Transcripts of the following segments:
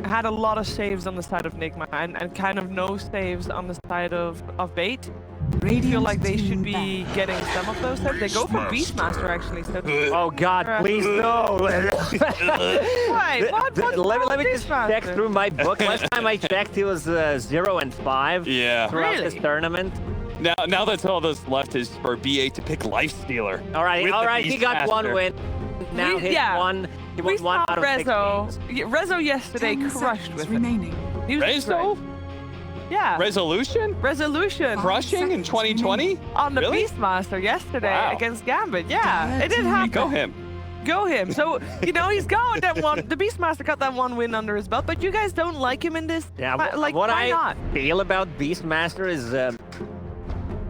had a lot of saves on the side of Nigma and kind of no saves on the side of B8. I feel like they should be getting some of those saves. They go for Beastmaster actually. So Oh God, please no! Why? Let me just check through my book. Last time I checked, he was 0 and 5 Yeah. throughout this tournament. Now that's all that's left is for B8 to pick Lifestealer. All right, he got one win. Now he won one out of 6 games. Rezo yesterday crushed with remaining. it. He was Rezo? great. Yeah. Resolution? Crushing in 2020? On the Really? Beastmaster yesterday Wow. against Gambit. Yeah, it did happen. Go him. Go him. So, you know, he's got that one. The Beastmaster got that one win under his belt, but you guys don't like him in this? Yeah, like, what why I not? feel about Beastmaster is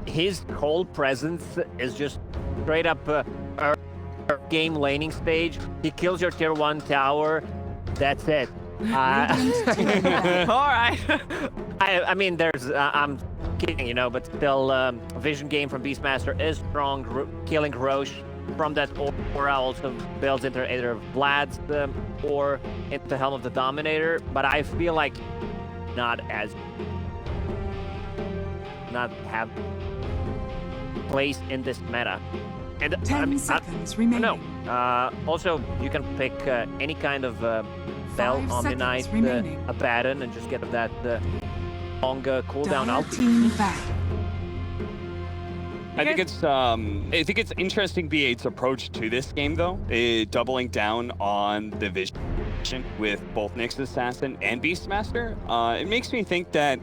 his whole presence is just straight up game laning stage. He kills your tier 1 tower. That's it. All right. I mean, there's I'm kidding, you know, but still, vision game from Beastmaster is strong. Killing Roche from that aura also builds into either Vlad's or into Helm of the Dominator. But I feel like not have place in this meta. And 10 seconds remaining. No. Also, you can pick any kind of spell 5 on the seconds night, remaining. a baton, and just get that long cooldown Dire ulti. team back. I think it's interesting B8's approach to this game though, doubling down on the vision with both Nyx Assassin and Beastmaster. It makes me think that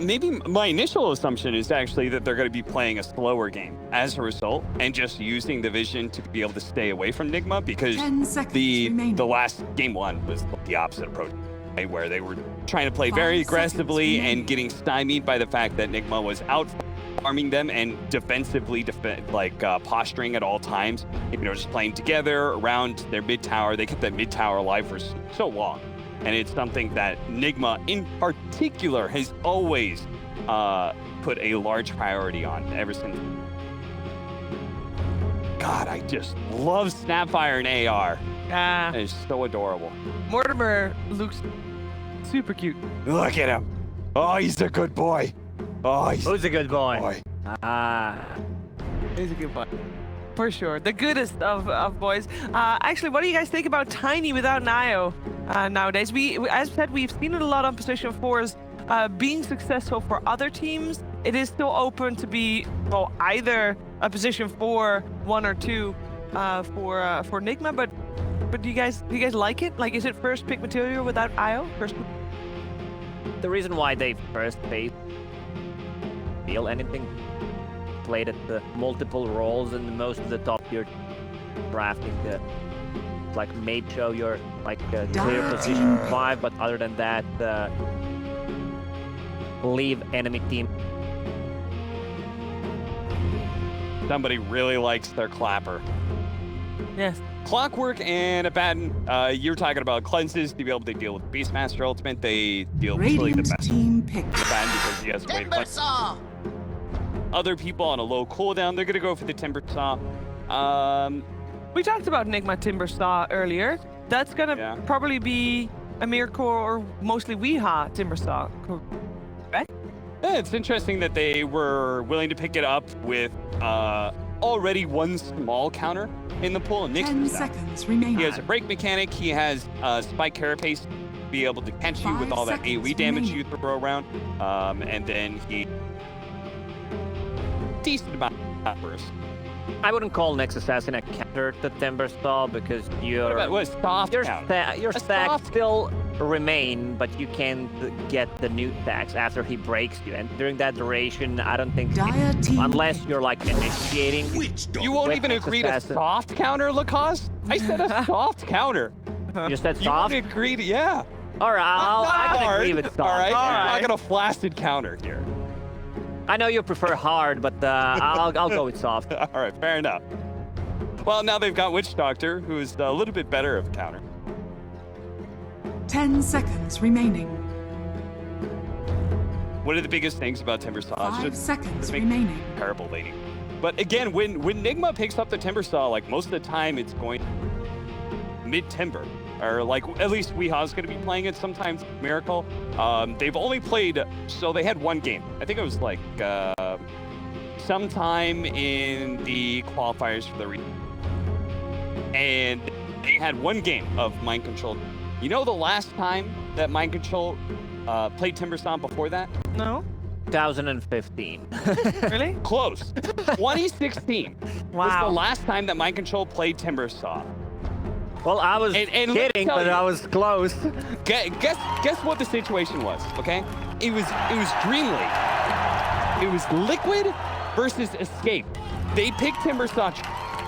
maybe my initial assumption is actually that they're going to be playing a slower game as a result and just using the vision to be able to stay away from Nigma, because 10 seconds the remaining. last game 1 was the opposite approach, right, where they were trying to play 5 very seconds aggressively remaining. and getting stymied by the fact that Nigma was out farming them and defensively posturing at all times, you know, just playing together around their mid tower. They kept that mid tower alive for so long. And it's something that Nigma in particular has always put a large priority on ever since. God, I just love Snapfire and AR. It's so adorable. Mortimer looks super cute. Look at him. Oh, he's a good boy. Oh, Who's a good boy? boy. He's a good boy. For sure. The goodest of boys. Actually, what do you guys think about Tiny without Nio nowadays? As said, we've seen it a lot on position 4s being successful for other teams. It is still open to be, well, either a position 4, 1 or 2 for Nigma, but do you guys like it? Like, is it first pick material without Io? The reason why they first feel anything played at the multiple roles in most of the top tier drafting, like made show your clear position 5, but other than that, leave enemy team. Somebody really likes their clapper. Yes. Clockwork and a baton. You're talking about cleanses to be able to deal with Beastmaster Ultimate. They deal really the Radiant best team pick. with the baton because he has a way to cleanse. Other people on a low cooldown, they're gonna go for the Timber Saw. We talked about Nigma Timber Saw earlier. That's gonna probably be a Mirko or mostly Weeha Timber Saw, correct? Yeah, it's interesting that they were willing to pick it up with already one small counter in the pool. 10 seconds remaining. He has a break mechanic. He has Spike Carapace to be able to catch you with all that AoE damage you throw around. And then he decent amount of burst. I wouldn't call Nyx Assassin a counter to Timber Saw because your stacks still remain, but you can't get the new stacks after he breaks you. And during that duration, I don't think, unless you're like initiating. You won't even agree to soft counter, Lacoste? I said a soft counter. You said soft? You won't agree to, yeah. All right, I can agree with soft. All right, I'm not gonna flaccid counter here. I know you prefer hard, but I'll go with soft. All right, fair enough. Well, now they've got Witch Doctor, who's a little bit better of a counter. 10 seconds remaining. One of the biggest things about Timber Saw is 5 just seconds remaining. terrible laning. But again, when Nigma picks up the Timber Saw, like most of the time it's going mid-timber. or like at least Weeha's going to be playing it sometimes. Miracle. They've only played, so they had one game. I think it was like sometime in the qualifiers for the and they had one game of Mind Control. You know the last time that Mind Control played Timbersaw before that? No. 2015. Really? Close. 2016 was the Wow. last time that Mind Control played Timbersaw. Well, I was And let me kidding, tell but you- I was close. Guess what the situation was, okay? It was Dream League. It was Liquid versus Escape. They picked Timbersaw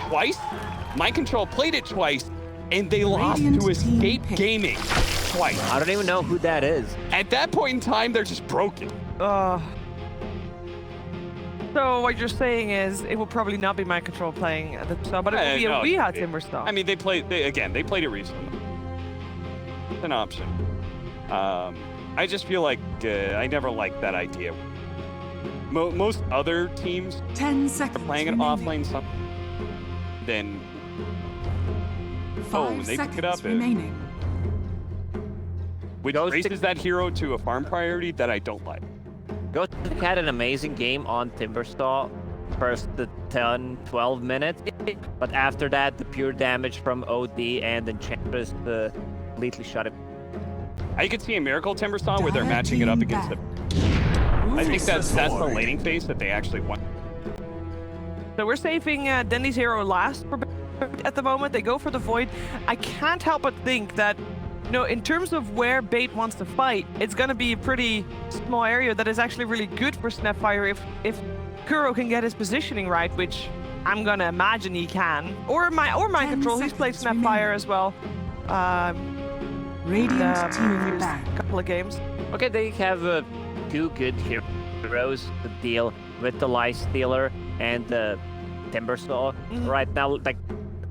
twice. Mind Control played it twice, and they lost Radiant to team Escape pick. Gaming twice. I don't even know who that is. At that point in time, they're just broken. So what you're saying is it will probably not be Mind Control playing at the start, but it will be a No, Weeha it- Timbersaw. I mean, they played it recently. It's an option. I just feel like I never liked that idea. Most other teams 10 seconds playing it remaining. offlane, then 5 they pick seconds it up. remaining. Which Ghost raises that hero to a farm priority that I don't like. Ghost had an amazing game on Timbersaw, first the 10, 12 minutes, but after that, the pure damage from OD and Enchantress completely shut it. I could see a Miracle Timbersaw where they're Dire matching it up team against back. I think that's the laning phase that they actually want. So we're saving Dendy's hero last for at the moment. They go for the Void. I can't help but think that, you know, in terms of where Bait wants to fight, it's going to be a pretty small area that is actually really good for Snapfire if Kuro can get his positioning right, which I'm going to imagine he can. Or Mind 10 Control, he's played seconds Snapfire remaining. as well. Radiant team Previous back. couple of games. Okay, they have two good heroes to deal with the Lifestealer and the Timbersaw. Mhm. Right now, like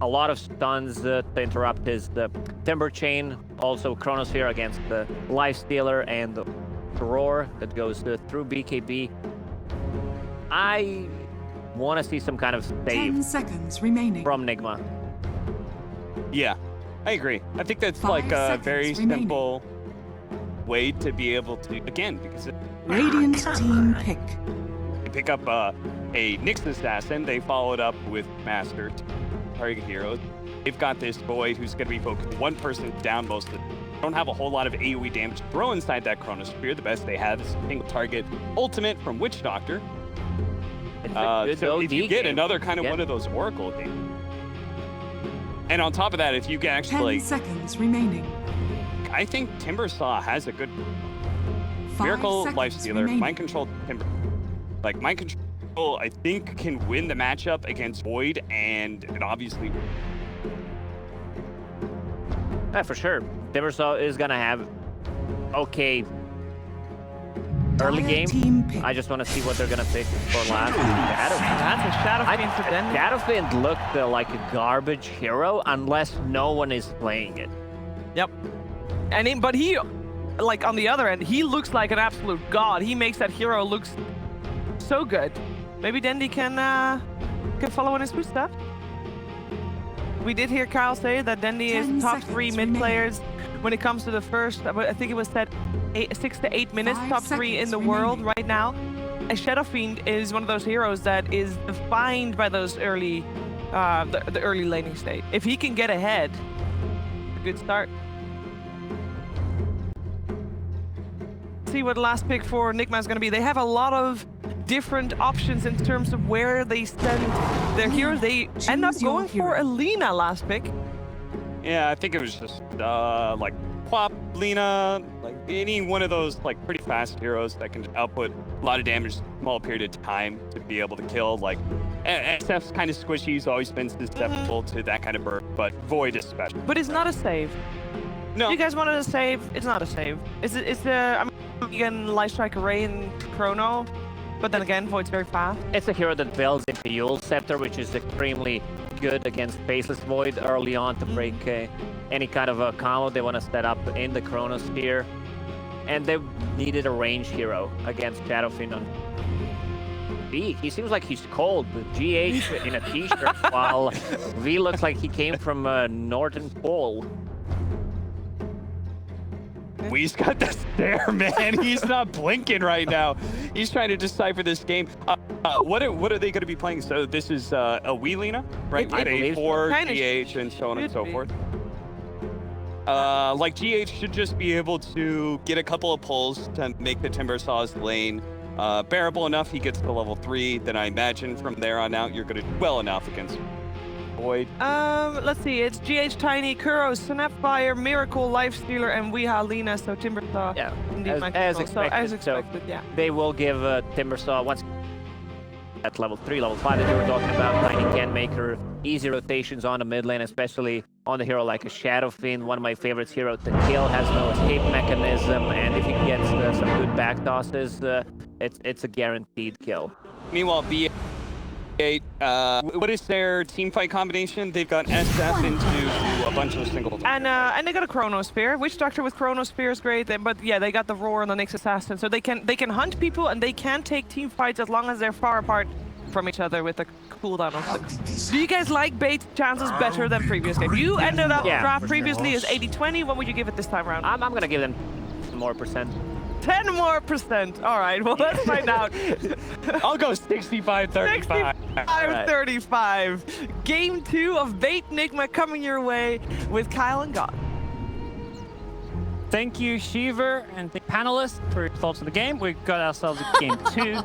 a lot of stuns to interrupt is the Timber Chain, also Chronosphere against the Lifestealer and the Roar that goes through BKB. I want to see some kind of 10 save seconds remaining. from Nigma. Yeah, I agree. I think that's 5 like a seconds very remaining. simple way to be able to, again, because Radiant team pick. they pick up a Nyx Assassin, they followed up with Master target heroes. They've got this Void who's going to be focused one person down most of the don't have a whole lot of AoE damage to throw inside that Chronosphere. The best they have is a single target ultimate from Witch Doctor. It's a good So if OD you get game. another kind of Yeah. one of those Oracle things, and on top of that, if you can 10 actually, seconds remaining. I think Timbersaw has a good 5 Miracle seconds Lifestealer, remaining. Mind Control Timber. Like Mind Control, I think can win the matchup against Void, and it obviously Yeah, for sure. Timbersaw is gonna have okay early Dire game. team pick. I just want to see what they're gonna pick for last. Shadowfiend. That's a Shadow Fiend for Dendy. Shadowfiend looked like a garbage hero unless no one is playing it. Yep. But he, like on the other end, he looks like an absolute god. He makes that hero look so good. Maybe Dendy can follow in his footsteps. We did hear Kyle say that Dendy is 10 top 3 seconds mid remaining. players when it comes to the first. I think it was said 6 to 8 minutes, 5 top 3 in seconds the world remaining. right now. A Shadow Fiend is one of those heroes that is defined by those early, the early laning state. If he can get ahead, a good start. See what the last pick for Nigma is going to be. They have a lot of different options in terms of where they send their heroes. They end up Choose your going for hero. Alina last pick. yeah, I think it was just like Quap, Lina, like any one of those like pretty fast heroes that can output a lot of damage in a small period of time to be able to kill. Like SF's kind of squishy, he's always been susceptible to that kind of burst, but Void is special. But it's not a save. No, You guys wanted a save? It's not a save. It's the I mean, you can Light Strike Array and Chrono, but then again, Void's very fast. It's a hero that builds into Yule Scepter, which is extremely good against Faceless Void early on to break any kind of a combo they want to set up in the Chronosphere. And they needed a range hero against Shadowfiend on B. He seems like he's cold with GH in a t-shirt, while V looks like he came from Northern Pole. Wee's got the stare, man. He's not blinking right now. He's trying to decipher this game. What are they going to be playing? So this is a Wii Lina, right? With A4, GH, and so on and so forth. Like GH should just be able to get a couple of pulls to make the Timbersaw's lane bearable enough. He gets to level 3. Then I imagine from there on out, you're going to do well enough against Void. Let's see. It's GH, Tiny, Kuro, Snapfire, Miracle, Lifestealer, and Weeha Lina. So Timbersaw. Yeah, indeed, as expected. So, as expected, yeah. They will give Timbersaw once at level 3, level 5 that you were talking about. Tiny can make her easy rotations on the mid lane, especially on the hero like a Shadow Fiend, one of my favorites hero to kill, has no escape mechanism, and if he gets some good back tosses, it's a guaranteed kill. Meanwhile, B8, what is their team fight combination? They've got SF into a bunch of singles. And they got a Chronosphere. Witch Doctor with Chronosphere is great, but yeah, they got the Roar on the next Assassin, so they can hunt people and they can take team fights as long as they're far apart from each other with a cooldown of 6. Do you guys like Bait's chances better than previous game? You ended up draft previously as 80-20. What would you give it this time around? I'm gonna give them more percent. 10 more %. All right, well, let's find out. I'll go 65-35. 65-35. Game 2 of Bait Nigma coming your way with Kyle and God. Thank you, Shiver, and the panelists for your thoughts on the game. We've got ourselves a game 2.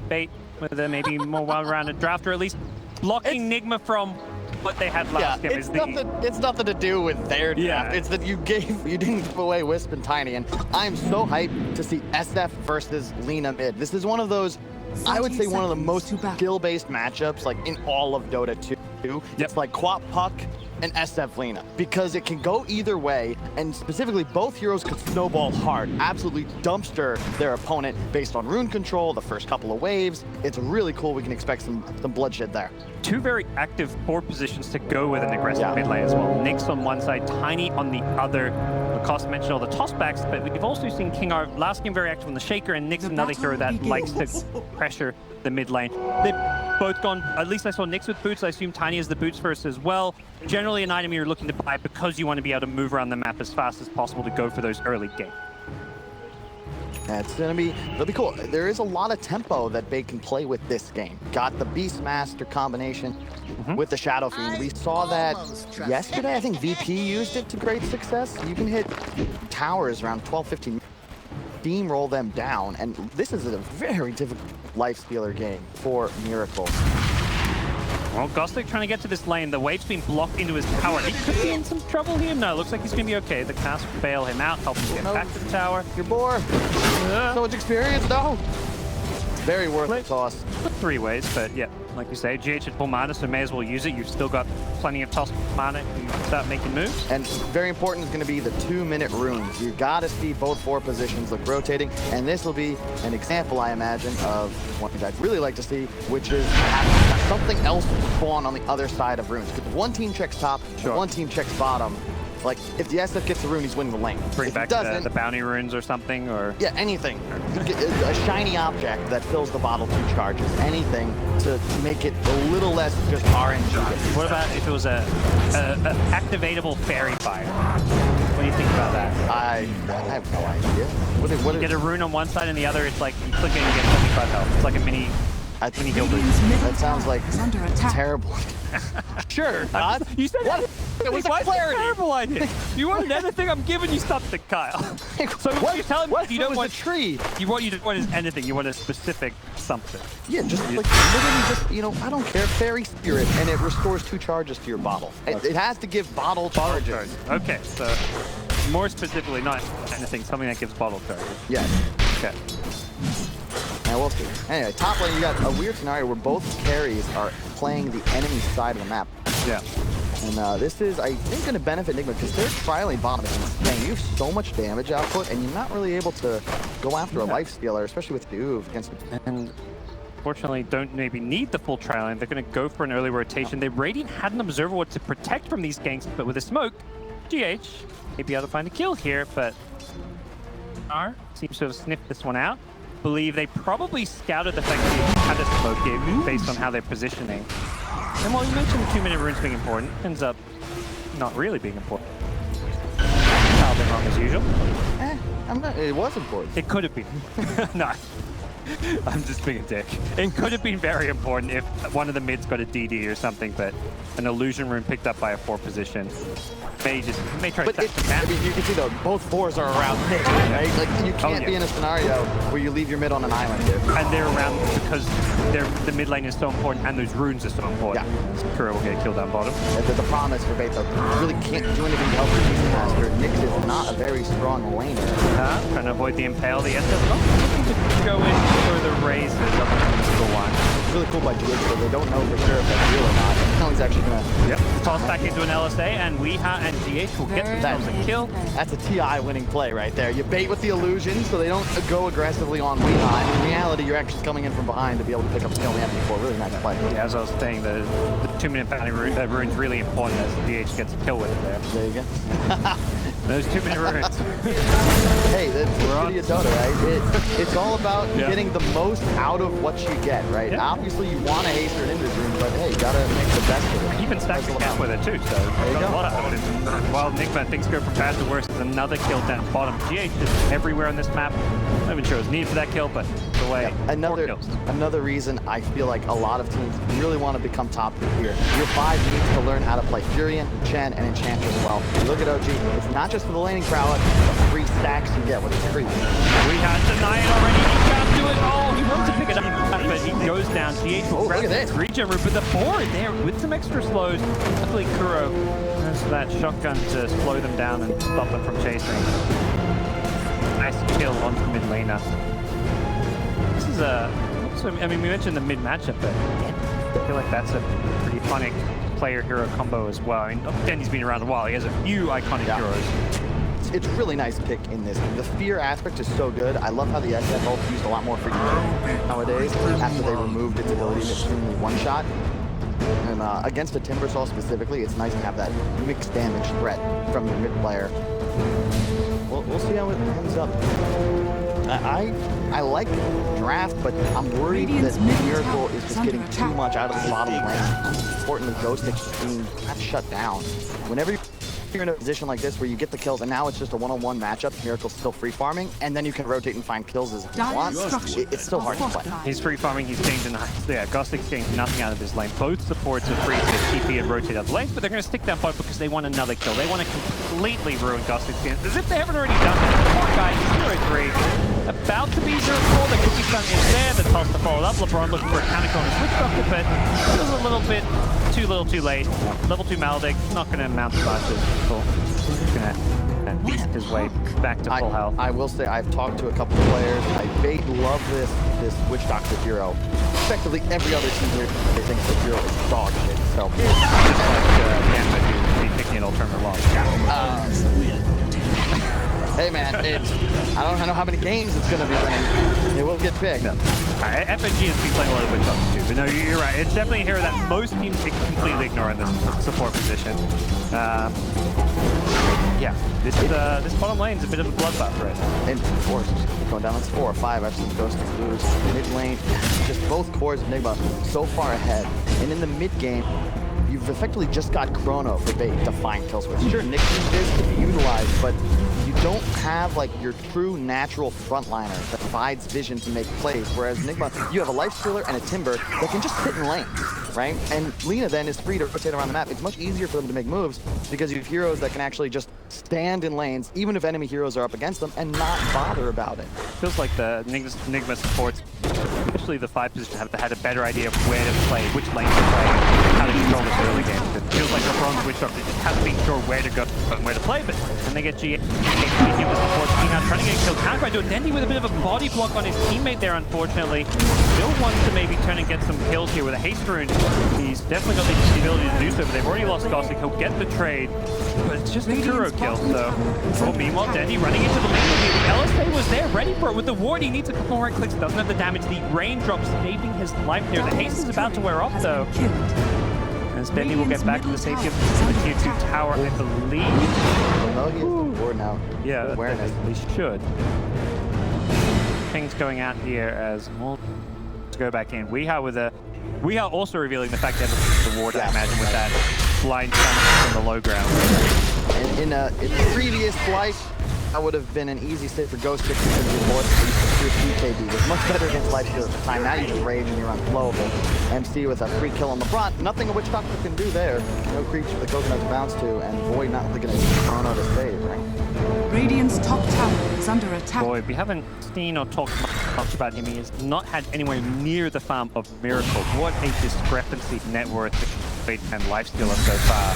Bait with a maybe more well-rounded draft, or at least blocking Nigma from what they had last game. It's nothing to do with their draft. It's that you didn't give away Wisp and Tiny, and I'm so hyped to see SF versus Lina mid. This is one of those, I would say, one of the most skill-based matchups like in all of Dota 2. It's like Quap Puck and SF Lina, because it can go either way, and specifically both heroes could snowball hard, absolutely dumpster their opponent based on rune control, the first couple of waves. It's really cool. We can expect some bloodshed there. 2 very active 4 positions to go with an aggressive mid lane as well. Nyx on one side, Tiny on the other. Lacoste mentioned all the tossbacks, but we've also seen Kingar last game very active on the Shaker, and Nyx another hero that likes to pressure the mid lane. They've both gone, at least I saw Nyx with boots. I assume Tiny is the boots first as well. Generally an item you're looking to buy because you want to be able to move around the map as fast as possible to go for those early games. It'll be cool. There is a lot of tempo that Bait can play with this game. Got the Beastmaster combination with the Shadow Fiend. We saw that yesterday. I think VP used it to great success. You can hit towers around 12-15, steamroll them down, and this is a very difficult Lifestealer game for Miracle. Well, Gostic trying to get to this lane. The wave's been blocked into his tower. He could be in some trouble here. No, looks like he's going to be okay. The cast will bail him out, help him get back to the tower. Your boar. So much experience, no. Very worth the toss. 3 ways, but yeah, like you say, GH at full mana, so may as well use it. You've still got plenty of toss mana to start making moves. And very important is going to be the 2-minute runes. You got to see both 4 positions look rotating, and this will be an example, I imagine, of one thing I'd really like to see, which is having something else spawn on the other side of runes. Because if one team checks top, and one team checks bottom, like, if the SF gets the rune, he's winning the lane. Bring if back the bounty runes or something, or... Yeah, anything. A shiny object that fills the bottle 2 charges. Anything to make it a little less just RNG. What about if it was a activatable fairy fire? What do you think about that? I have no idea. What you get a rune on one side and the other, it's like you click it and you get 75 health. It's like a mini heal boost. That sounds like terrible. Sure, God. You said what? It was why clarity. Is a terrible idea? You wanted anything, I'm giving you something, Kyle. So what you're telling me you don't want a tree. You don't want is anything. You want a specific something. Yeah, just like literally just, you know, I don't care, fairy spirit, and it restores 2 charges to your bottle. It has to give bottle charges. Okay, so more specifically, not anything, something that gives bottle charges. Yes. Okay. Now we'll see. Anyway, top lane, you got a weird scenario where both carries are playing the enemy side of the map. Yeah. And this is, I think, going to benefit Nigma because they're trialing bottom. Man, you have so much damage output, and you're not really able to go after a Lifestealer, especially with Duve against the... And fortunately, don't maybe need the full trialing. They're going to go for an early rotation. They Radiant had an Observer to protect from these ganks, but with a smoke, GH may be able to find a kill here, but R seems to have sniffed this one out. Believe they probably scouted the fact that they had a smoke game based on how they're positioning. And while you mentioned the 2-minute runes being important, ends up not really being important. Been wrong as usual. It was important. It could have been. No. I'm just being a dick. It could have been very important if one of the mids got a DD or something, but an illusion rune picked up by a 4 position. May try to But I mean, you can see though, both 4s are around mid, right? Like you can't be in a scenario where you leave your mid on an island here. And they're around because the mid lane is so important and those runes are so important. Yeah. Kuro will get killed down bottom. The problem is for Bait though, you really can't do anything to help the Beastmaster. Nyx is not a very strong laner. Trying to avoid the impale. The SF not looking to go in for the raises up against the one. It's really cool by GH, so they don't know for sure if that's real or not. Now he's actually gonna toss back into an LSA, and and GH will get themselves a kill. That's a TI winning play right there. You bait with the illusion so they don't go aggressively on Weeha. In reality, you're actually coming in from behind to be able to pick up the kill in before. Really nice play. Yeah, as I was saying, the 2-minute bounty rune's really important as GH gets a kill with it there. There you go. Those 2-minute runes. Hey, that's pretty Dota, right? It's all about getting the most out of what you get, right? Yeah. Obviously, you want to haste your Ninja rune, but hey, you gotta make the best of it. Even stacks the cap with it too, so got a lot out of it. While Nigma things go from bad to worse, there's another kill down bottom. GH is everywhere on this map. I'm not even sure it was needed for that kill, but the way another reason I feel like a lot of teams really want to become top tier here. Your 5 needs to learn how to play Furion, Chen, and Enchantress well. You look at OG, it's not just for the laning prowess, but 3 stacks you get with his creep. We had denied already. He can't do it. Oh, he wants to pick it up, but he goes down. GH will grab the regen route, but the 4 there with some extra slows. Luckily, Kuro has that shotgun to slow them down and stop them from chasing. Nice kill onto mid laner. This is I mean, we mentioned the mid matchup, but I feel like that's a pretty iconic player-hero combo as well. I mean, Denny's been around a while. He has a few iconic heroes. It's really nice pick in this. The fear aspect is so good. I love how the SF ult used a lot more for you nowadays after they removed its ability to extremely one-shot. And against a Timbersaw specifically, it's nice to have that mixed damage threat from your mid player. We'll see how it ends up. I like Draft, but I'm worried that Miracle is just getting too much out of the bottom lane. Importantly, Ghost is being shut down. Whenever you're in a position like this where you get the kills and now it's just a one-on-one matchup, Miracle's still free farming, and then you can rotate and find kills as you want. It's still hard to play. He's free farming, he's getting denied. Yeah, Gostic's getting nothing out of his lane. Both supports are free to TP and rotate up the lanes, but they're going to stick down bot because they want another kill. They want to completely ruin Gostic's game, as if they haven't already done it. Poor guy, 0-3. About to be 0-4, there could be something in there. The toss to follow up. LeBron looking for a counter on his switch doctor, but it was a little bit too little too late. Level 2 Maledict, not going to amount to much as people. He's going to beast his way back to full health. I will say, I've talked to a couple of players. I love this Witch Doctor hero. Effectively, every other team here, they think the hero is dog shit. So, just like Gambit, who's picking an alternative launch. Hey man, I don't know how many games it's going to be winning. It will get picked. No. FNG has been playing a lot of Witch Doctors too, but no, you're right. It's definitely a hero that most teams completely ignore in this support position. Yeah, this bottom lane is a bit of a bloodbath right now. And of course, going down, that's 4 or 5. I've seen Ghost lose. Mid lane, just both cores of Nigma so far ahead. And in the mid game, you've effectively just got Chrono for bait to find kills with. Sure, Nyx is to be utilized, but you don't have like your true natural frontliner that provides vision to make plays, whereas Nigma, you have a Life Stealer and a Timber that can just sit in lanes, right? And Lina then is free to rotate around the map. It's much easier for them to make moves because you have heroes that can actually just stand in lanes, even if enemy heroes are up against them, and not bother about it. Feels like the Nigma supports, especially the 5 position, have had a better idea of where to play, which lane to play, how to control this early game. It feels like LeBron's Witch Doctor just hasn't been sure where to go and where to play, but when they get GA, they give the support team out, trying to get killed. Counter by Dendy with a bit of a body block on his teammate there, unfortunately. Still wants to maybe turn and get some kills here with a haste rune. He's definitely got the ability to do so, but they've already lost Gothic. He'll get the trade, but it's just a Kuro kill, so... Oh, meanwhile, Dendy running into the lane. The LSA was there, ready for it. With the ward, he needs a couple more right clicks. Doesn't have the damage. The raindrops saving his life there. The haste is about to wear off, though. As Dendy will get back to the safety of the tier 2 tower, I believe. Well, no, he has the ward now. Yeah, awareness. He should. Ping's going out here as more to go back in. Weeha also revealing the fact that the ward, I imagine, with that blind jump from the low ground. And in a previous life, that would have been an easy save for Ghost Chick because your bullet PKD was much better against Lifesteal at the time. Now you just rage and you're unflowable. MC with a free kill on the front. Nothing a Witch Doctor can do there. No creature for the coconut to bounce to, and Void not looking at Chrono to save, right? Radiant's top tower is under attack. Boy, we haven't seen or talked much about him. He has not had anywhere near the farm of Miracle. What a discrepancy net worth and Lifestealer so far.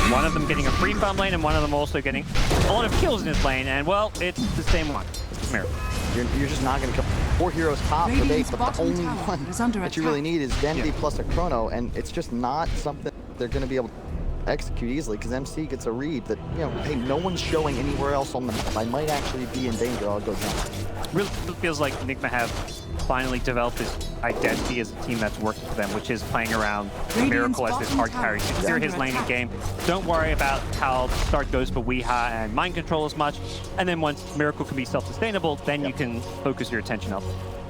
One of them getting a free farm lane and one of them also getting a lot of kills in his lane, and well, it's the same one. It's Miracle. You're just not going to kill 4 heroes top for base, but the only one that you really need is Dendy plus a Chrono, and it's just not something they're going to be able to execute easily because MC gets a read that, you know, hey, no one's showing anywhere else on the map. I might actually be in danger. I'll go down. Really feels like Nigma have finally developed this identity as a team that's working for them, which is playing around Miracle as this hard carry. Secure his laning game. Don't worry about how the start goes for Weeha and Mind Control as much. And then once Miracle can be self-sustainable, then you can focus your attention up.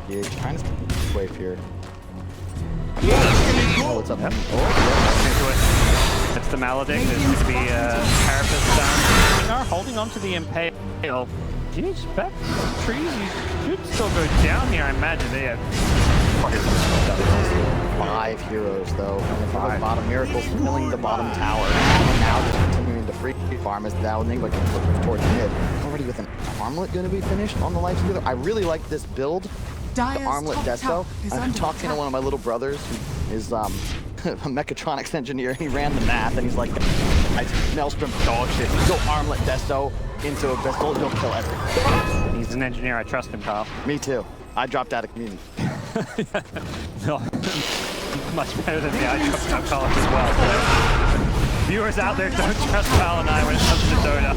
Yeah, he's trying to wave here. Oh, what's up? Yep. That's the Maledict. There's going to be a Carapace down. They are holding on to the Impale. Do you expect trees? You should still go down here, I imagine. They have 5 heroes, though. And if the bottom Miracle's filling the bottom tower. And now just continuing to free farm as now Nigma can look towards mid. Already with an armlet going to be finished on the Lifestealer. I really like this build. The armlet Desto. I'm talking to one of my little brothers who is a mechatronics engineer, and he ran the math, and he's like, Maelstrom dog shit. You go armlet Desto into a pistol, you'll kill everything. He's an engineer. I trust him, Kyle. Me too. I dropped out of community. No, much better than me. I dropped out of college as well. So viewers out there, don't trust Kyle and I when it comes to Dota.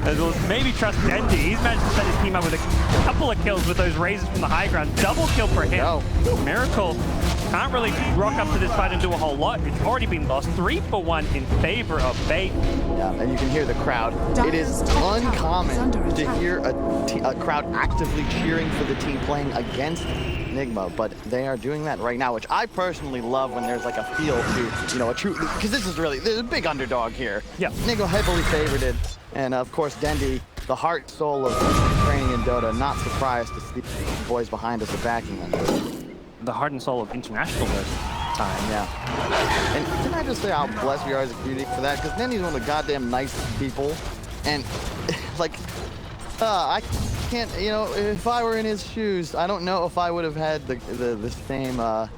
As well as maybe trust Dendy. He's managed to set his team up with a couple of kills with those raises from the high ground. Double kill for him. No. Miracle can't really rock up to this fight and do a whole lot. It's already been lost. 3 for 1 in favor of Bait. Yeah, and you can hear the crowd. It is uncommon to hear a crowd actively cheering for the team playing against Nigma, but they are doing that right now, which I personally love when there's like a feel to, you know, a true, because this is really, there's a big underdog here. Yeah. Nigma heavily favorited, and of course Dendy, the heart soul of training in Dota, not surprised to see the boys behind us are backing them. The heart and soul of international time, yeah. And can I just say how blessed we are as a community for that? Because Dendy's one of the goddamn nicest people, and like, I can't, you know, if I were in his shoes, I don't know if I would have had the same impact.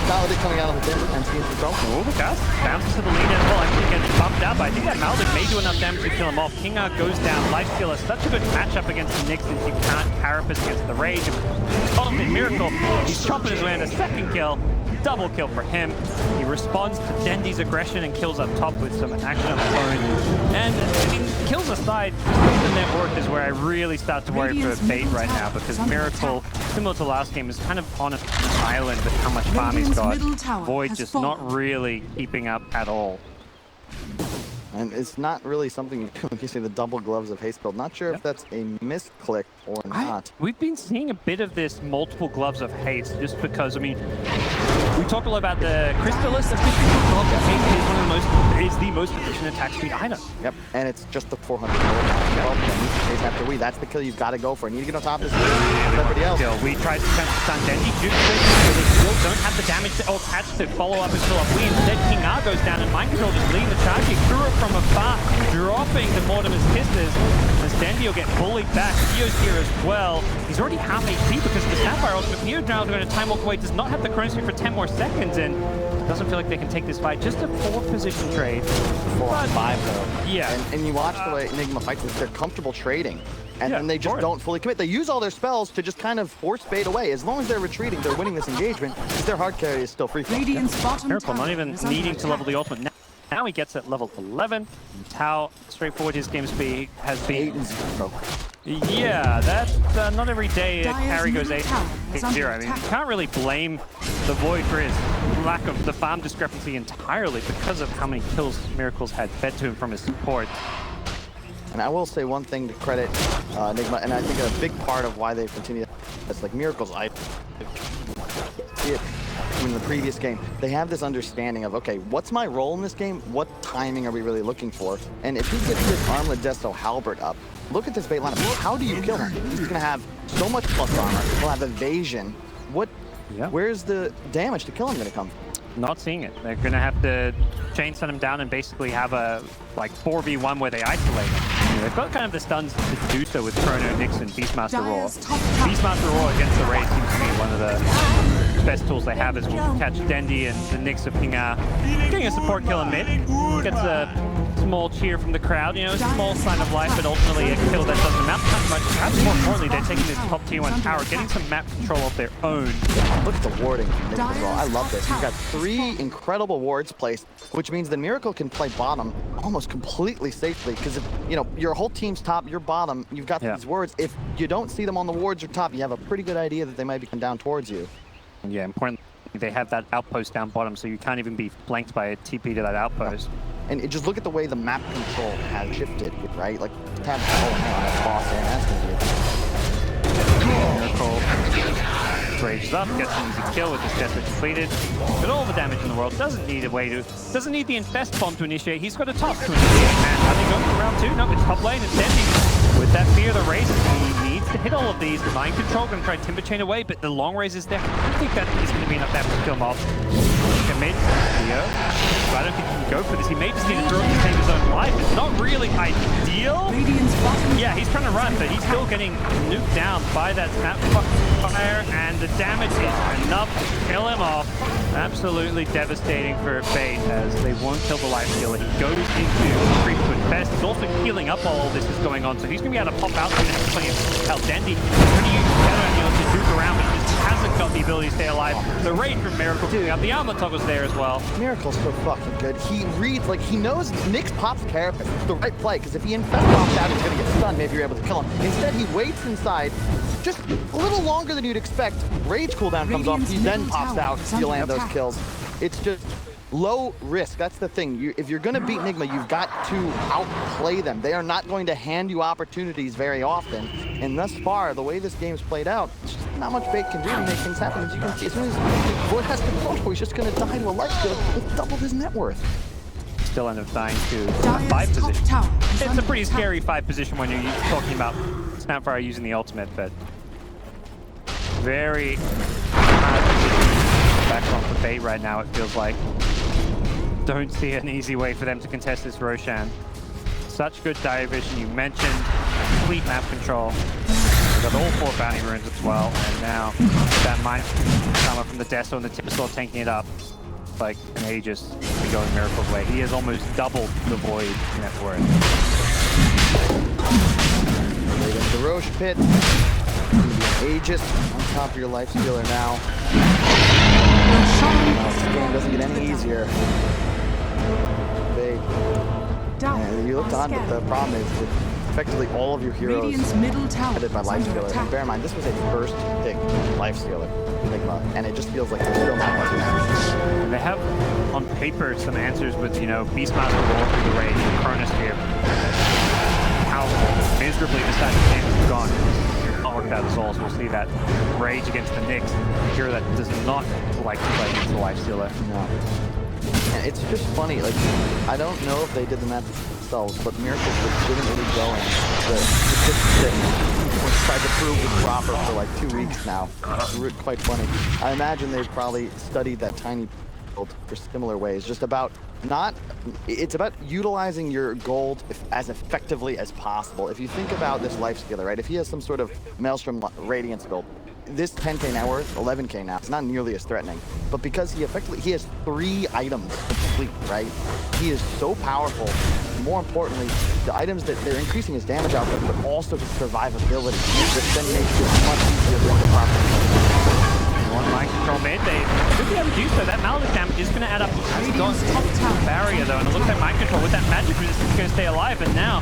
Maledict coming out of the pit and seeing control. Oh, the cast bounces to the lead as well. Actually gets bumped out, but I think that Maledict may do enough damage to kill him off. Kingar goes down. Lifestealer, such a good matchup against the Nyx since you can't Carapace against the Rage. Ultimate Miracle, he's chopping his way on a second kill. Double kill for him. He responds to Dendy's aggression and kills up top with some action of his own. And I mean, kills aside, the network is where I really start to worry for Bait right now, because Miracle, similar to last game, is kind of on an island with how much farm he's got. Void just not really keeping up at all. And it's not really something you do when you see the double gloves of haste build. Not sure if that's a misclick or not. We've been seeing a bit of this multiple gloves of haste just because, I mean, we talked a lot about the Crystallis. The glove of haste is one of the most efficient attack speed item. Yep, and it's just the 400 chase after we. That's the kill you've got to go for. You need to get on top of this. Everybody else. We tried to stun Dendy. They still don't have the damage or catch to follow up and fill up. We instead, Kingar goes down and Mind Control just leading the charge. He threw it from afar, dropping the Mortimer's Kisses. As Dendy will get bullied back. Theo's here as well. He's already half HP because of the Sapphire ultimate. Theo now going to time walk away. Does not have the chrono speed for 10 more seconds, and doesn't feel like they can take this fight. Just a 4-position trade. 4 on 5 though. Yeah. And you watch the way Nigma fights this, they're comfortable trading. And then they just don't fully commit. They use all their spells to just kind of force Bait away. As long as they're retreating, they're winning this engagement because their hard carry is still free. Miracle not even needing to level the ultimate. Now he gets at level 11. Tau, straightforward, his game speed has been 8-0. Yeah, that's not every day a carry goes 8-0. I mean, you can't really blame the Void for his lack of the farm discrepancy entirely because of how many kills Miracle's had fed to him from his support. And I will say one thing to credit Nigma, and I think a big part of why they've continued, it's like Miracle's, I see it team in the previous game, they have this understanding of, okay, what's my role in this game? What timing are we really looking for? And if he gets this Armlet Desto Halberd up, look at this bait lineup. How do you kill him? He's going to have so much plus armor. He'll have evasion. Where's the damage to kill him going to come? Not seeing it. They're going to have to chain stun him down and basically have a 4v1 where they isolate him. They've got kind of the stuns to do so with Chrono, Nixon, Beastmaster Roar. Beastmaster Roar against the Raid seems to be one of the best tools they have as well. Catch Dendi and the Nyx of King R. Getting a support kill in mid. Gets a small cheer from the crowd. You know, a small sign of life, but ultimately a kill that doesn't amount that much. Perhaps more importantly, they're taking this top tier 1 tower, getting some map control of their own. Look at the warding from Nick as well. I love this. You've got 3 incredible wards placed, which means that Miracle can play bottom almost completely safely, because if, you know, your whole team's top, your bottom, you've got these wards. If you don't see them on the wards or top, you have a pretty good idea that they might be coming down towards you. Yeah, importantly, they have that outpost down bottom, so you can't even be flanked by a TP to that outpost. And just look at the way the map control has shifted, right? Like, tab, that's boss, and that's gonna be a Miracle rages up, gets an easy kill with his Jester completed. Got all the damage in the world, doesn't need the Infest Bomb to initiate, he's got a toss to initiate, and are they going for round 2? No, it's top lane, it's Dendi. With that fear of the raises, he needs to hit all of these. The mind control going to try Timber Chain away, but the long raise is there. I don't think that is going to be enough damage to kill him off. Commit, Leo. I don't think he can go for this. He may just need to throw it to save his own life. It's not really ideal. Yeah, he's trying to run, but he's still getting nuked down by that Snapfire, and the damage is enough to kill him off. Absolutely devastating for Fate, as they won't kill the life stealer. He goes into creep to infest. He's also healing up while all this is going on, so he's going to be able to pop out and there's plenty of help. Dendi pretty to duke around, but he just hasn't got the ability to stay alive. The raid from Miracle healing up. The armor toggle's there as well. Miracle's so fucking good. He reads, like, he knows Nyx pops Carapace. It's the right play, because if he infest pops out, he's going to get stunned. Maybe you're able to kill him. Instead, he waits inside just a little longer than you'd expect. Rage cooldown comes off. He then pops out. You land those kills. It's just low risk. That's the thing. If you're going to beat Nigma, you've got to outplay them. They are not going to hand you opportunities very often. And thus far, the way this game's played out, it's just not much Fate can do to make things happen. As you can see, as soon as Void has control, he's just going to die to a life steal with double his net worth. Still end up dying to 5 position. It's a pretty scary 5 position when you're talking about Snapfire using the ultimate, but very hard back on for Fate right now, it feels like. Don't see an easy way for them to contest this Roshan. Such good dire vision. You mentioned complete map control. We've got all 4 bounty runes as well, and now that mind armor from the Desto and the Timbersaw tanking it up like an Aegis to go in Miracle's way. He has almost doubled the Void net worth. Right into the Roche pit. Aegis on top of your life stealer now. This game doesn't get any easier. And you looked on, but the problem is that effectively all of your heroes headed by life stealer. And bear in mind, this was a first pick life stealer, Nigma, and it just feels like there's still not much answers. And they have on paper some answers with, you know, Beastmaster Roar through the Rage and Chronosphere. How miserably this side of the game has gone. Not worked out as all, so we'll see that Rage against the Nyx. A hero that does not like to play against the life stealer. No. And it's just funny, like, I don't know if they did the math themselves, but Miracle's legitimately going the thing. Tried to prove was proper for like 2 weeks now. It's quite funny. I imagine they've probably studied that tiny build for similar ways, just about it's about utilizing your gold as effectively as possible. If you think about this life stealer, right? If he has some sort of Maelstrom Radiance gold, this 10k net worth, 11k now, it's not nearly as threatening. But because he has 3 items complete, right? He is so powerful. More importantly, the items that they're increasing his damage output, but also his survivability, which then makes it much easier to run the property. One mind control mid, they should be able to do so. That Maledict damage is going to add up. He's got top barrier though, and it looks like mind control with that magic resistance is going to stay alive. And now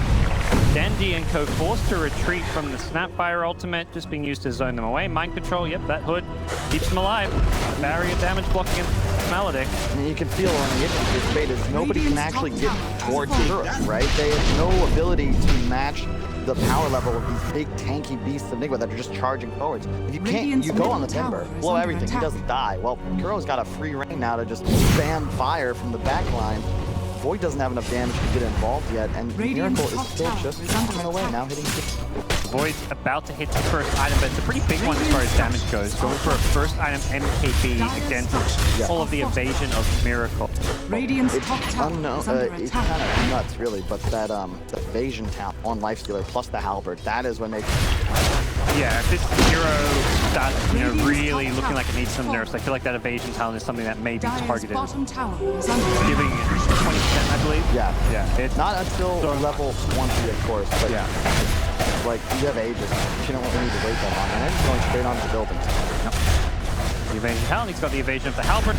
Dendi and Co forced to retreat from the Snapfire ultimate, just being used to zone them away. Mind control, yep, that hood keeps him alive. Barrier damage blocking him. Maledict. And you can feel on the issue with Spade is nobody can actually get towards Kuros, right? They have no ability to match the power level of these big tanky beasts of Nigma that are just charging forwards. If you can't, you go on the Timber, blow everything, he doesn't die. Well, Kuro's got a free reign now to just spam fire from the back line. Void doesn't have enough damage to get involved yet, and Miracle is still just coming away now, hitting 6. Void's about to hit the first item, but it's a pretty big one as far as damage goes. Going for a first item MKB against all of the evasion of Miracle. Radiant's top tower is under It's attack. kind of nuts, really, but that evasion tap on Lifestealer plus the Halberd, that is what makes Yeah, if this hero starts, really looking like it needs some nerfs, I feel like that evasion talent is something that may be Dire's targeted. bottom tower is under attack. Giving 20%, I believe. Yeah. It's not until level 20, of course, but yeah. like, you have ages. You don't really need to wait that long, and they're just going straight onto the building. The evasion talent, he's got the evasion of the Halberd,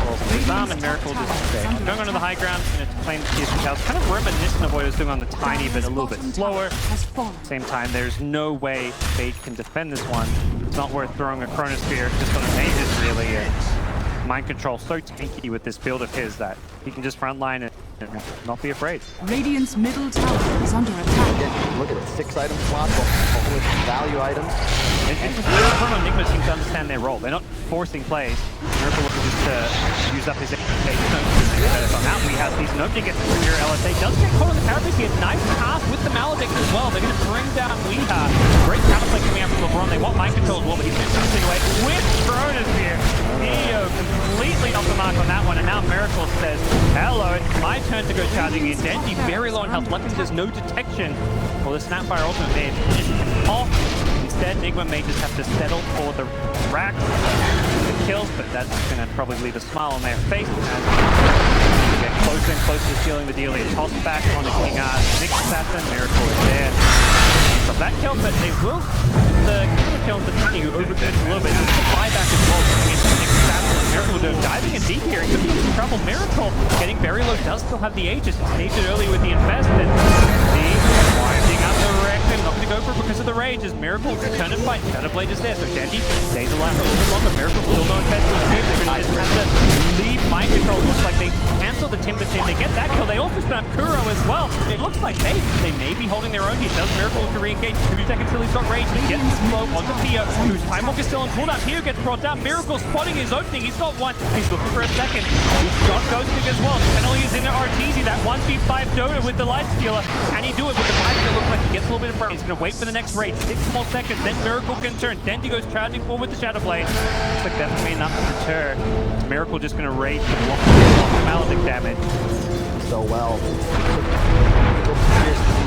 also his arm, and Miracle just going onto the high ground and it's claim the CSGO house. Kind of reminiscent of what he was doing on the Tiny, but a little bit slower. Same time, there's no way Fate can defend this one. It's not worth throwing a Chronosphere just on a Mages, really. Mind control so tanky with this build of his that he can just frontline and not be afraid. Radiant's middle tower is under attack. Again, look at it, 6 item slots with value items. And Chrono Nigma seem to understand their role. They're not forcing plays. Miracle looking just to use up his out. We have these nobody gets through here. LSA does get caught on the parapet here. Nice pass with the Maledict as well. They're going to bring down Weeha. Great counterplay coming out from LeBron. They want mind control as well, but he's going to something away with Chronosphere. Neo completely off the mark on that one, and now Miracle says, hello, it's my turn to go charging in. Denji very low on health. Luckily there's no detection. Well, the Snapfire ultimate mid off. Instead, Nigma may just have to settle for the rack, the kills, but that's going to probably leave a smile on their face as we get closer and closer to sealing the deal. He tossed back on the King Nick Assassin. Miracle is there. From that kill, but they will kill the Tiny, who overburns a little bit. Just the buyback as well, coming into Nick Assassin. Miracle doing diving in deep here. It could be in trouble. Miracle getting very low, does still have the Aegis. It's saved it early with the invest, and winding up the record. Not going to go for it because of the rage. As Miracle turn and fight. Shadowblade is there, so Denji stays alive for a little bit longer. Miracle still no invest to escape. They're going to just have to leave mind control. Looks like they cancel the Timber team. They get that kill. They also spam Kuro as well. It looks like they may be holding their own here. Does Miracle to re-engage? 2 seconds till he's got rage. He gets the slow onto Pio, whose Time Walk is still on cooldown. Pio gets brought down. Miracle spotting his opening. He's got one. He's looking for a second. He's got Ghosting as well. Penalty is in there. Arteezy, that 1v5 Dota with the Light Stealer. Can he do it with the Light Stealer? Looks like he gets a little bit of burn. He's going to wait for the next raid. 6 more seconds. Then Miracle can turn. Denji goes charging forward with the Shadowblade. Looks like that's going to be enough to deter. Miracle just going to rage and block the Maledict damage. So well.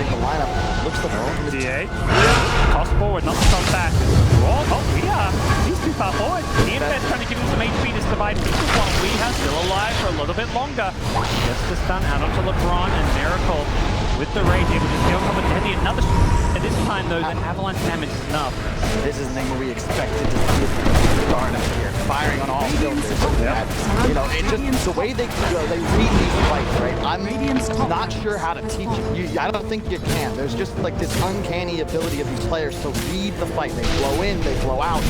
The lineup looks like D8. Toss forward, not to toss back. Oh, Weeha. He's too far forward. The Infest trying to give him some HP to survive. Weeha still alive for a little bit longer. Just the stun out onto LeBron and Miracle with the rage able to steal from Denji. Another at this time though, the avalanche damage is enough. This is the thing we expected to see start here, firing on all cylinders. You know, it just the way they read these fights, right? I'm not sure how to teach it. I don't think you can. There's just like this uncanny ability of these players to read the fight. They flow in, they flow out.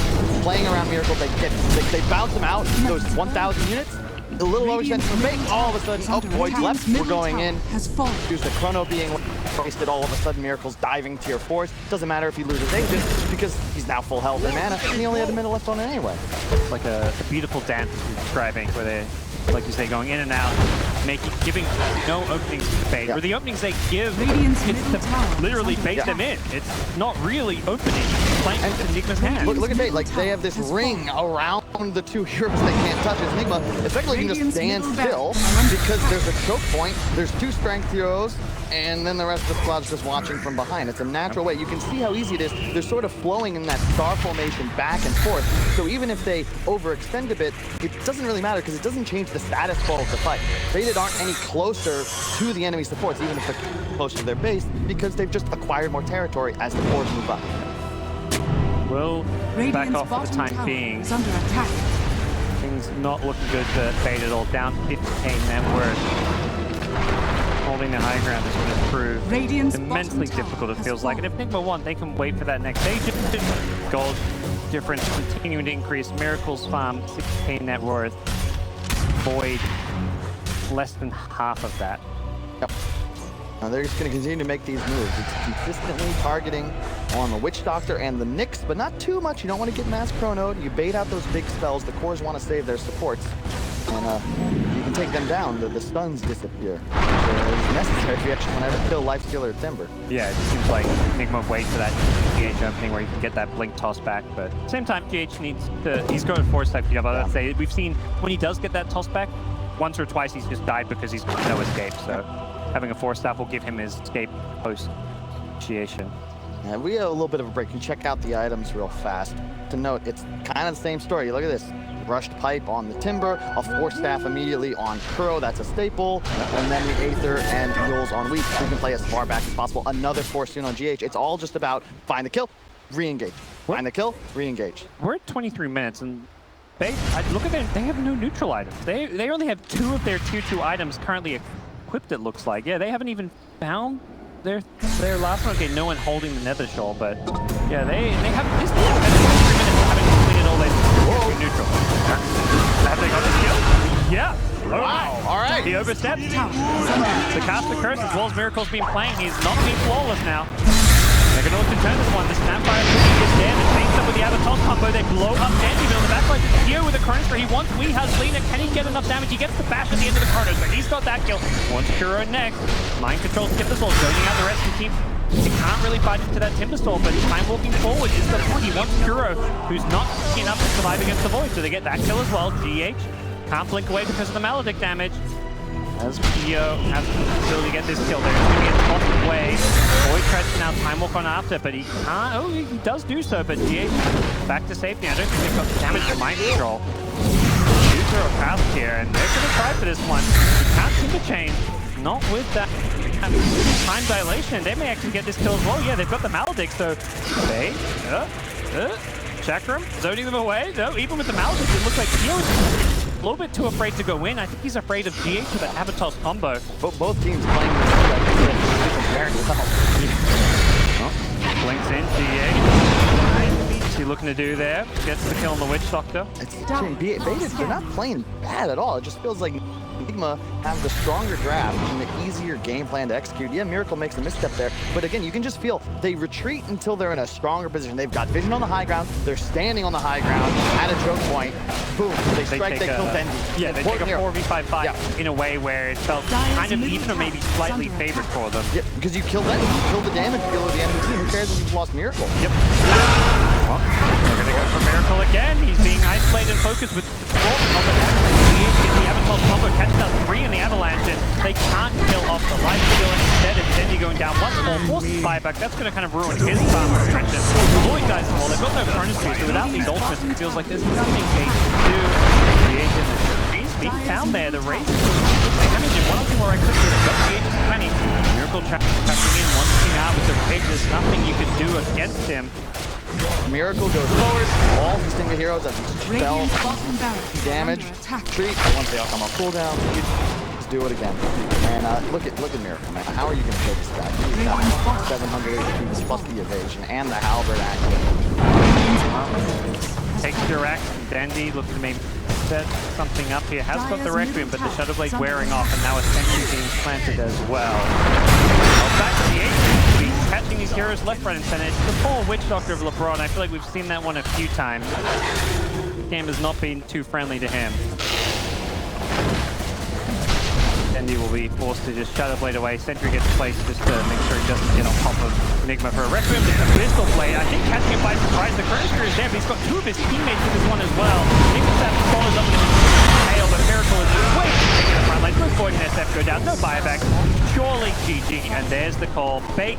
Playing around Miracle, they bounce them out. Those 1,000 units. A little overextended from fake. All of a sudden, oh, Void's left. We're going in. Use the Chrono being wasted. All of a sudden, Miracle's diving tier 4s. Doesn't matter if he loses Aegis because he's now full health and mana, and he only had a minute left on it anyway. It's like a beautiful dance you're describing, where they, like you say, going in and out, giving no openings to Fate. Or the openings they give, it's to literally bait them in. It's not really opening. Playing into Nigma's hand. Look at Fate, like they have this ring around the 2 heroes they can't touch. As Nigma effectively can just stand still because there's a choke point, there's 2 strength heroes, and then the rest of the squad's just watching from behind. It's a natural way. You can see how easy it is. They're sort of flowing in that star formation back and forth. So even if they overextend a bit, it doesn't really matter because it doesn't change the status quo of the fight. Fated aren't any closer to the enemy supports, even if they're closer to their base, because they've just acquired more territory as the force move up. We'll back off for the time being. Under attack. Things not looking good for Fate at all. Down 15 net worth. Holding the high ground is going to prove immensely difficult, it feels like. And if Nigma won, they can wait for that next agent. Gold difference continuing to increase. Miracle's farm, 16 net worth. avoid less than half of that. Yep. Now they're just going to continue to make these moves. It's consistently targeting on the Witch Doctor and the Nyx, but not too much. You don't want to get mass chronoed. You bait out those big spells. The cores want to save their supports. And you can take them down. The stuns disappear. So it's necessary if you actually want to ever kill Lifestealer or Timber. Yeah, it seems like Nigma waits for that GH opening where you can get that blink toss back, but at the same time, GH needs to, he's going to force type yeah, but I'd say we've seen when he does get that toss back, once or twice he's just died because he's got no escape, so having a force staff will give him his escape post-initiation. And we have a little bit of a break. You check out the items real fast. To note, it's kind of the same story. Look at this. Rushed Pipe on the Timber, a Force Staff immediately on Kuro, that's a staple, and then the Aether and Mules on Weak. You can play as far back as possible. Another Force Tune on GH. It's all just about find the kill, re-engage. Find the kill, re-engage. We're at 23 minutes, and look at them, they have no neutral items. They only have 2 of their tier 2 items currently equipped, it looks like. Yeah, they haven't even found their last one. Okay, no one holding the Nether Shawl, but yeah, they have this 23 minutes having completed all their neutral. Have they got the kill? Yeah. Wow, all right. He overstepped. The caster curse as well as Miracle's been playing. He's not being flawless now. They can also turn this one. The Snapfire is there. The chains up with the Avatar combo. They blow up Dandy on the backline. Here with the Chronosphere. He wants We has Lina. Can he get enough damage? He gets the bash at the end of the Chronosphere. He's got that kill. Wants Kuro next. Mind control skip as well. Zoning out the rest of the team. He can't really fight into that Timber Storm, but time walking forward is the point. He wants Kuro, who's not enough to survive against the Void. So they get that kill as well. GH can't blink away because of the Maledict damage. As Pio has the ability to get this kill there, it's going to get tossed away. Void tries to now time walk on after, but he can't. Oh, he does do so, but GH back to safety. I don't think they've got the damage to mind control. User or fast here, and they're going to try for this one. He can't seem to change. Not with that time dilation. They may actually get this kill as well. Yeah, they've got the Maledict, so they Chakram zoning them away. No, even with the Maledict, it looks like Pio is a little bit too afraid to go in. I think he's afraid of GH with the Avatar's combo. But both teams playing this very well. Oh, blinks in, GH. What's he looking to do there? Gets the kill on the Witch Doctor. It's B8, they're not playing bad at all. It just feels like Nigma have the stronger draft and the easier game plan to execute. Yeah, Miracle makes a misstep there, but again, you can just feel they retreat until they're in a stronger position. They've got vision on the high ground, they're standing on the high ground at a choke point. Boom, they strike, they kill Dendy. Yeah, they take a 4v5 fight in a way where it felt kind of even or maybe slightly favored for them. Yeah, because you kill Dendy, you kill the damage dealer at the end of the team. Who cares if you've lost Miracle? Yep. Well, they're gonna go for Miracle again. He's being isolated and focused with the the Avatar combo catches out 3 in the Avalanche, and they can't kill off the life steal instead. It's Dendy going down once more, forces buyback. That's going to kind of ruin his farm restriction. The Void dies as well. They've got no Chronosphere, so without these ultimates, it feels like there's nothing they can do. He's being down there. The race is damaging. One thing where I could do it, got the Aegis of Many. Miracle tracking in, one thing out with the rage. There's nothing you can do against him. Miracle goes forward, all distinguished heroes as he spell damage, treat, once they all come off cooldown, let's do it again. And look at Miracle, man. How are you going to kill this guy? He's got 700 HP plus the evasion and the halberd action. Takes direct, Dandy looking to maybe set something up here. Has got the Requiem, but the Shadowblade wearing off, and now a sentry being planted as well. Back to the Aegis. Catching these heroes left, right, and center. It's the full Witch Doctor of LeBron. I feel like we've seen that one a few times. The game has not been too friendly to him. Dendy will be forced to just Shadowblade away. Sentry gets placed just to make sure he doesn't get on top of Nigma for a Requiem. There's a Pistol Blade. I think catching him by surprise. The Chronosphere is there, but he's got 2 of his teammates with this one as well. Nigma follows up with a tail, but Miracle is way too big in the front line. Good Void and SF go down. No buyback. Surely GG. And there's the call. Bait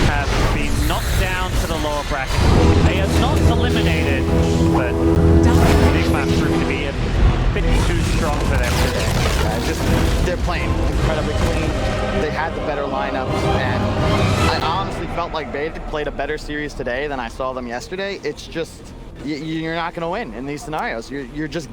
have been knocked down to the lower bracket. They are not eliminated, but Nigma proved to be a bit too strong for them today. They're playing incredibly clean. They had the better lineups, and I honestly felt like Bait played a better series today than I saw them yesterday. It's just, you're not going to win in these scenarios. You're just